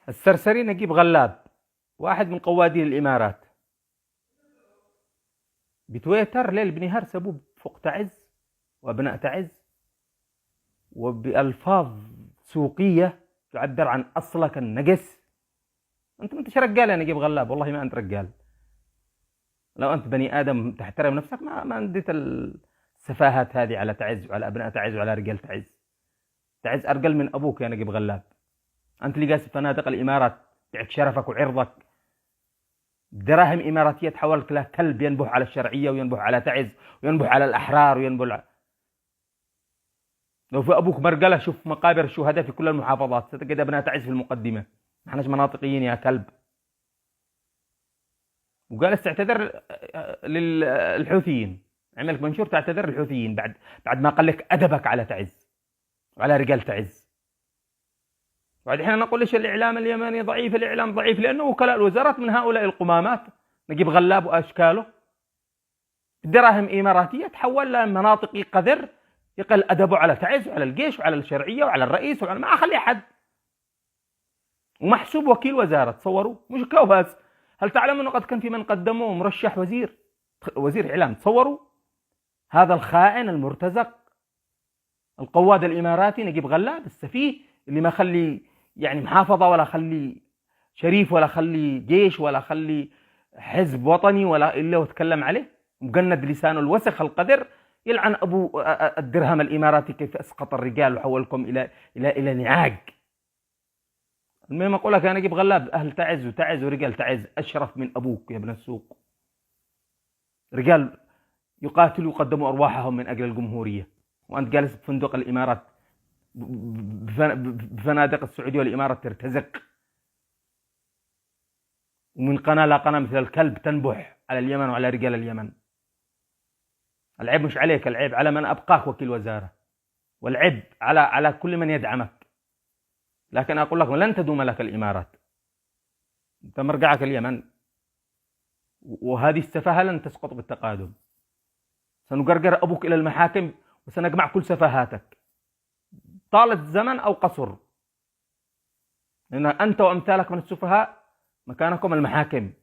السرسري نجيب غلاب، واحد من قوادي الإمارات، بتويتر ليل بنهار سبوب فوق تعز وأبناء تعز، وبألفاظ سوقية تعبر عن أصلك النجس. أنت ما أنتش رجال يا نجيب غلاب، والله ما أنت رجال. لو أنت بني آدم تحترم نفسك ما نديت السفاهات هذه على تعز وعلى أبناء تعز وعلى رجال تعز. تعز أرجل من أبوك يا نجيب غلاب. أنت اللي قاس فنادق الإمارات تعك شرفك وعرضك. دراهم إماراتية تحولت له كلب ينبح على الشرعية وينبح على تعز وينبح على الأحرار وينبح. لو في أبوك مرقلة شوف مقابر الشهداء في كل المحافظات، ستجد أبناء تعز في المقدمة. ما احناش مناطقيين يا كلب. وجالس تعتذر للحوثيين، عملك منشور تعتذر للحوثيين بعد ما قال لك أدبك على تعز وعلى رجال تعز. بعد احنا نقول ليش الإعلام اليمني ضعيف؟ الإعلام ضعيف لأنه وكلاء الوزارات من هؤلاء القمامات، نجيب غلاب وأشكاله. دراهم إماراتية تحول لمناطقي قذر يقل أدبه على تعز وعلى الجيش وعلى الشرعية وعلى الرئيس وعلى ما أخلي أحد، ومحسوب وكيل وزارة. تصوروا مش كوباس. هل تعلم أنه قد كان في من قدمه مرشح وزير إعلام؟ تصوروا هذا الخائن المرتزق القواد الإماراتي نجيب غلاب السفيه اللي ما خلي يعني محافظة ولا خلي شريف ولا خلي جيش ولا خلي حزب وطني ولا إلا وتكلم عليه، مجند لسانه الوسخ القذر يلعن أبو الدرهم الإماراتي كيف أسقط الرجال وحولكم إلى نعاج. المهم أقول لك أنا أجيب غلاب، أهل تعز ورجال تعز أشرف من أبوك يا ابن السوق. رجال يقاتلوا ويقدموا أرواحهم من أجل الجمهورية، وأنت جالس بفندق الإمارات بفنادق السعودية والإمارات ترتزق، ومن قناة لا قناة مثل الكلب تنبح على اليمن وعلى رجال اليمن. العيب مش عليك، العيب على من أبقاك وكيل وزارة، والعيب على كل من يدعمك. لكن أقول لكم لن تدوم لك الإمارات، أنت مرجعك اليمن، وهذه السفاهة لن تسقط بالتقادم. سنقرقر أبوك إلى المحاكم وسنجمع كل سفاهاتك طال الزمن أو قصر، لأن أنت وأمثالك من السفهاء مكانكم المحاكم.